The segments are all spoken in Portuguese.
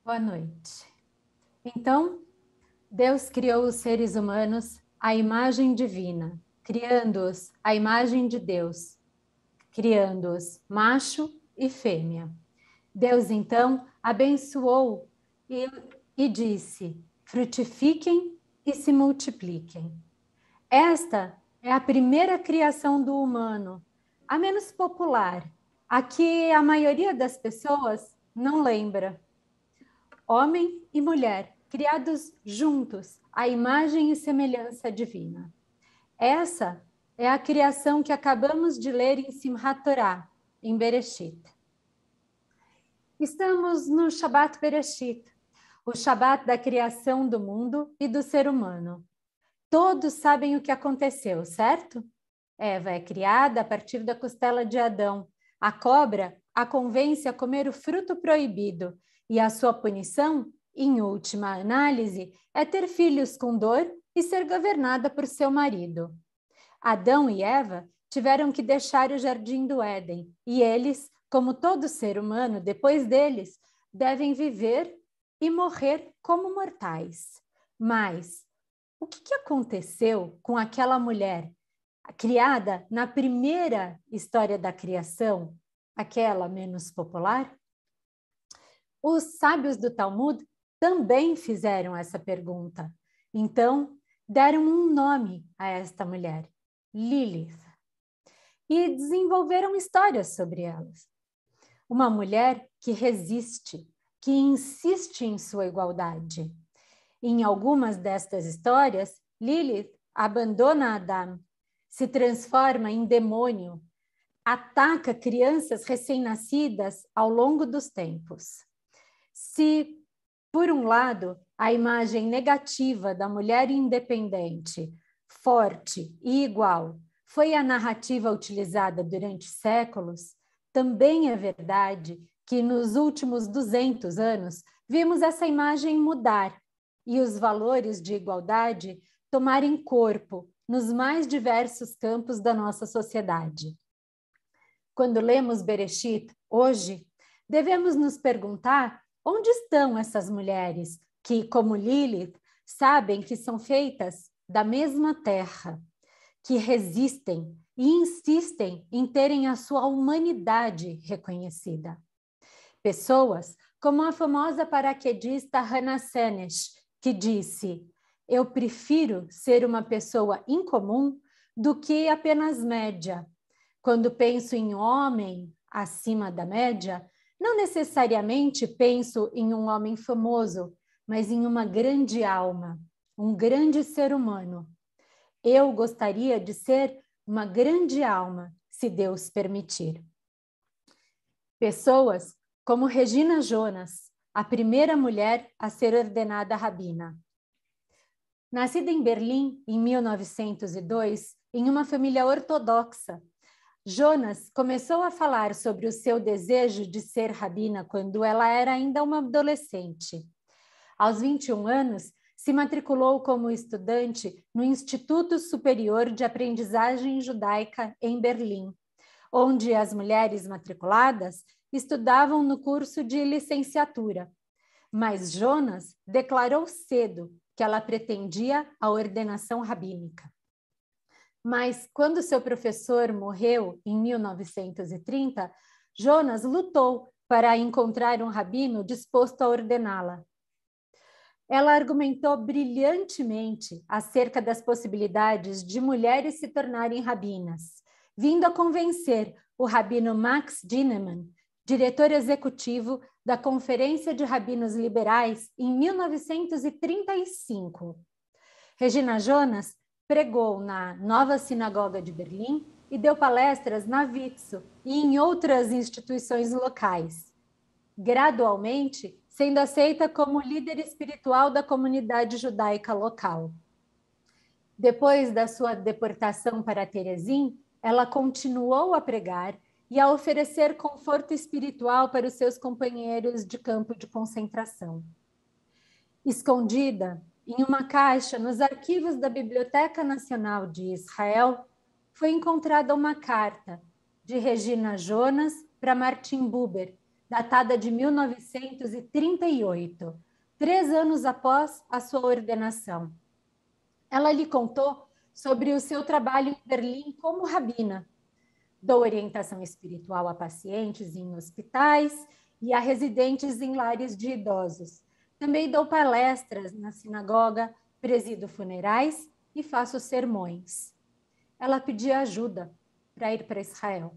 Boa noite. Então, Deus criou os seres humanos à imagem divina, criando-os à imagem de Deus, criando-os macho e fêmea. Deus, então, abençoou e disse: frutifiquem e se multipliquem. Esta é a primeira criação do humano, a menos popular, a que a maioria das pessoas não lembra. Homem e mulher, criados juntos, à imagem e semelhança divina. Essa é a criação que acabamos de ler em Simchat Torah, em Bereshit. Estamos no Shabbat Bereshit, o Shabbat da criação do mundo e do ser humano. Todos sabem o que aconteceu, certo? Eva é criada a partir da costela de Adão. A cobra a convence a comer o fruto proibido e a sua punição, em última análise, é ter filhos com dor e ser governada por seu marido. Adão e Eva tiveram que deixar o jardim do Éden e eles, como todo ser humano depois deles, devem viver e morrer como mortais. Mas o que aconteceu com aquela mulher criada na primeira história da criação, aquela menos popular? Os sábios do Talmud também fizeram essa pergunta. Então, deram um nome a esta mulher, Lilith, e desenvolveram histórias sobre elas. Uma mulher que resiste, que insiste em sua igualdade. Em algumas destas histórias, Lilith abandona Adão, se transforma em demônio, ataca crianças recém-nascidas ao longo dos tempos. Se, por um lado, a imagem negativa da mulher independente, forte e igual foi a narrativa utilizada durante séculos, também é verdade que nos últimos 200 anos vimos essa imagem mudar e os valores de igualdade tomarem corpo nos mais diversos campos da nossa sociedade. Quando lemos Bereshit hoje, devemos nos perguntar onde estão essas mulheres que, como Lilith, sabem que são feitas da mesma terra, que resistem e insistem em terem a sua humanidade reconhecida. Pessoas como a famosa paraquedista Hannah Senesh, que disse: eu prefiro ser uma pessoa incomum do que apenas média. Quando penso em homem acima da média, não necessariamente penso em um homem famoso, mas em uma grande alma, um grande ser humano. Eu gostaria de ser uma grande alma, se Deus permitir. Pessoas como Regina Jonas, a primeira mulher a ser ordenada rabina. Nascida em Berlim em 1902, em uma família ortodoxa, Jonas começou a falar sobre o seu desejo de ser rabina quando ela era ainda uma adolescente. Aos 21 anos, se matriculou como estudante no Instituto Superior de Aprendizagem Judaica em Berlim, onde as mulheres matriculadas estudavam no curso de licenciatura. Mas Jonas declarou cedo que ela pretendia a ordenação rabínica. Mas quando seu professor morreu em 1930, Jonas lutou para encontrar um rabino disposto a ordená-la. Ela argumentou brilhantemente acerca das possibilidades de mulheres se tornarem rabinas, vindo a convencer o rabino Max Dinnemann, diretor executivo da Conferência de Rabinos Liberais, em 1935. Regina Jonas pregou na Nova Sinagoga de Berlim e deu palestras na WITSO e em outras instituições locais, gradualmente sendo aceita como líder espiritual da comunidade judaica local. Depois da sua deportação para Terezin, ela continuou a pregar e a oferecer conforto espiritual para os seus companheiros de campo de concentração. Escondida em uma caixa nos arquivos da Biblioteca Nacional de Israel, foi encontrada uma carta de Regina Jonas para Martin Buber, datada de 1938, 3 anos após a sua ordenação. Ela lhe contou sobre o seu trabalho em Berlim como rabina. Dou orientação espiritual a pacientes em hospitais e a residentes em lares de idosos. Também dou palestras na sinagoga, presido funerais e faço sermões. Ela pedia ajuda para ir para Israel.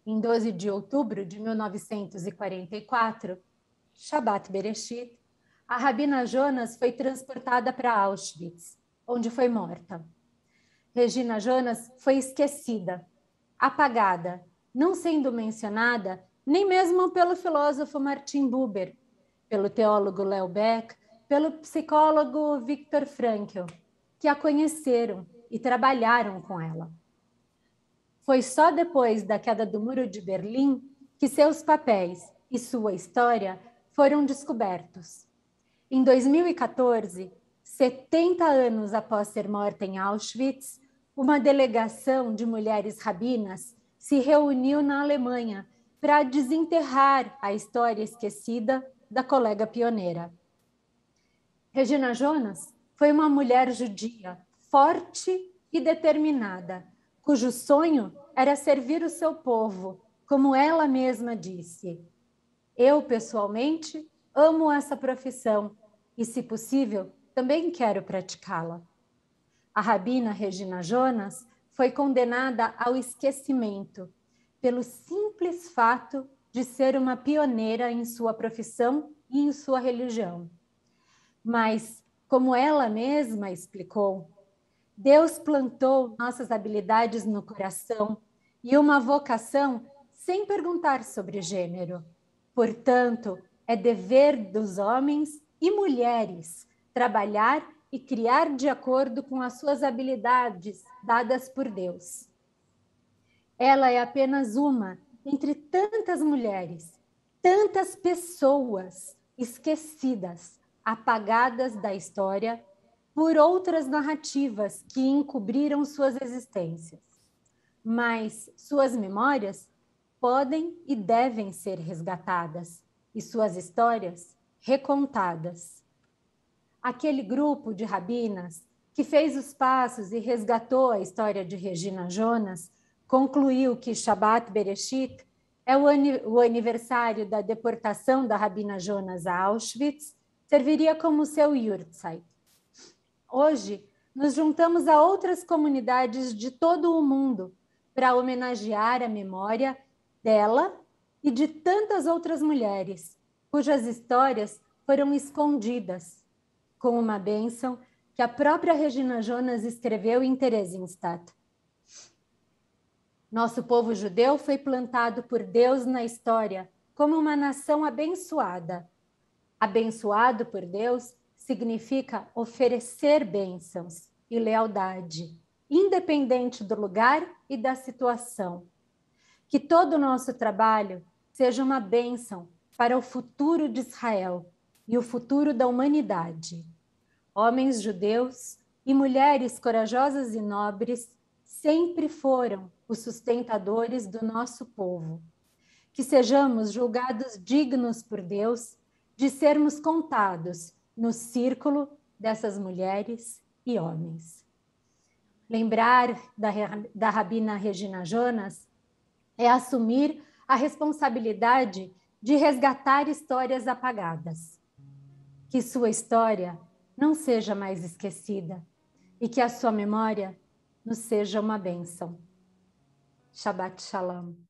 Em 12 de outubro de 1944, Shabbat Bereshit, a Rabina Jonas foi transportada para Auschwitz, onde foi morta. Regina Jonas foi esquecida, apagada, não sendo mencionada nem mesmo pelo filósofo Martin Buber, pelo teólogo Leo Baeck, pelo psicólogo Viktor Frankl, que a conheceram e trabalharam com ela. Foi só depois da queda do Muro de Berlim que seus papéis e sua história foram descobertos. Em 2014, 70 anos após ser morta em Auschwitz, uma delegação de mulheres rabinas se reuniu na Alemanha para desenterrar a história esquecida da colega pioneira. Regina Jonas foi uma mulher judia, forte e determinada, cujo sonho era servir o seu povo, como ela mesma disse. Eu, pessoalmente, amo essa profissão e, se possível, também quero praticá-la. A rabina Regina Jonas foi condenada ao esquecimento pelo simples fato de ser uma pioneira em sua profissão e em sua religião. Mas, como ela mesma explicou, Deus plantou nossas habilidades no coração e uma vocação sem perguntar sobre gênero. Portanto, é dever dos homens e mulheres trabalhar e criar de acordo com as suas habilidades dadas por Deus. Ela é apenas uma entre tantas mulheres, tantas pessoas esquecidas, apagadas da história por outras narrativas que encobriram suas existências. Mas suas memórias podem e devem ser resgatadas e suas histórias recontadas. Aquele grupo de rabinas que fez os passos e resgatou a história de Regina Jonas concluiu que Shabbat Bereshit é o aniversário da deportação da Rabina Jonas a Auschwitz, serviria como seu Yurtzeit. Hoje, nos juntamos a outras comunidades de todo o mundo para homenagear a memória dela e de tantas outras mulheres, cujas histórias foram escondidas, com uma bênção que a própria Regina Jonas escreveu em Theresienstadt. Nosso povo judeu foi plantado por Deus na história como uma nação abençoada. Abençoado por Deus significa oferecer bênçãos e lealdade, independente do lugar e da situação. Que todo o nosso trabalho seja uma bênção para o futuro de Israel e o futuro da humanidade. Homens judeus e mulheres corajosas e nobres sempre foram os sustentadores do nosso povo. Que sejamos julgados dignos por Deus de sermos contados no círculo dessas mulheres e homens. Lembrar da Rabina Regina Jonas é assumir a responsabilidade de resgatar histórias apagadas. Que sua história não seja mais esquecida e que a sua memória nos seja uma bênção. Shabbat Shalom.